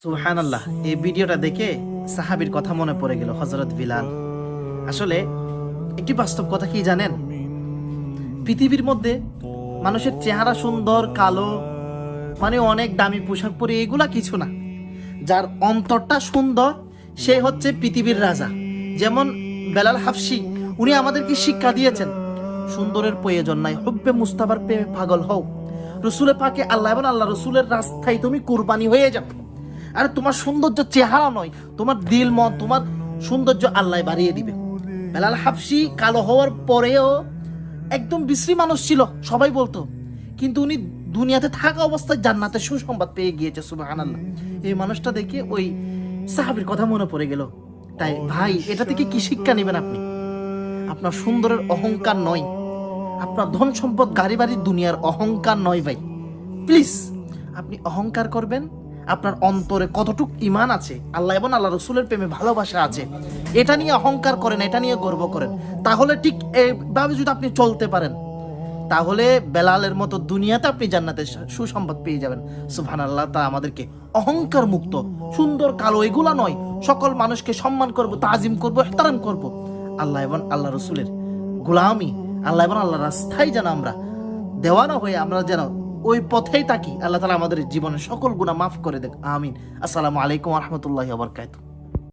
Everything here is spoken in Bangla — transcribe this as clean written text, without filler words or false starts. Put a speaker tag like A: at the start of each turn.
A: সুবহানাল্লাহ। এই ভিডিওটা দেখে সাহাবীর কথা মনে পড়ে গেল, হযরত বিলাল। আসলে একটি বাস্তব কথা কি জানেন, পৃথিবীর মধ্যে মানুষের চেহারা সুন্দর, কালো, মানে অনেক দামি পোশাক পরে এগুলা কিছু না। যার অন্তরটা সুন্দর সে হচ্ছে পৃথিবীর রাজা। যেমন বেলাল হাফসি, উনি আমাদেরকে শিক্ষা দিয়েছেন সুন্দরের প্রয়োজন নাই, হুব্বে মুস্তাফার প্রেমে পাগল হও। রসুলের পাকে আল্লাহ এবং আল্লাহ রসুলের রাস্তায় তুমি কুরবানি হয়ে যাও। আর তোমার সৌন্দর্য চেহারা নয়, তোমার দিল মন, তোমার সৌন্দর্য আল্লাহ বাড়িয়ে দিবে। বেলাল হাফসি কালো হওয়ার পরেও একদম বিশ্রী মানুষ ছিল, সবাই বলতো, কিন্তু উনি দুনিয়াতে থাকা অবস্থায় জান্নাতের সুসংবাদ পেয়ে গিয়েছে। সুবহানাল্লাহ। এই মানুষটা দেখে ওই সাহাবীর কথা মনে পড়ে গেল। তাই ভাই, এটা থেকে কি শিক্ষা নেবেন আপনি? আপনার সুন্দরের অহংকার নয়, আপনার ধন সম্পদ গাড়ি বাড়ি দুনিয়ার অহংকার নয় ভাই। প্লিজ আপনি অহংকার করবেন আপনার অন্তরে কতটুক ইমান আছে, আল্লাহ এবং আল্লাহ রসুলের প্রেমে ভালোবাসা আছে, এটা নিয়ে অহংকার করেন, এটা নিয়ে গর্ব করেন। তাহলে ঠিক এইভাবে যদি আপনি চলতে পারেন, তাহলে বেলালের মতো দুনিয়াতে আপনি জান্নাতের সুসংবাদ পেয়ে যাবেন। সুবহানাল্লাহ। তা আমাদেরকে অহংকার মুক্ত, সুন্দর কালো এগুলা নয়, সকল মানুষকে সম্মান করব, তাজিম করব, ইহতারাম করব। আল্লাহ এবং আল্লাহ রসুলের গোলামি, আল্লাহ এবং আল্লাহ রাস্তায় যেন আমরা দেওয়ানা হয়ে আমরা যেন ওই পথেই থাকি। আল্লাহ তাআলা আমাদের জীবনের সকল গুনাহ মাফ করে দেখ। আমিন। আসসালামু আলাইকুম ওয়া রাহমাতুল্লাহি ওয়া বারাকাতুহু।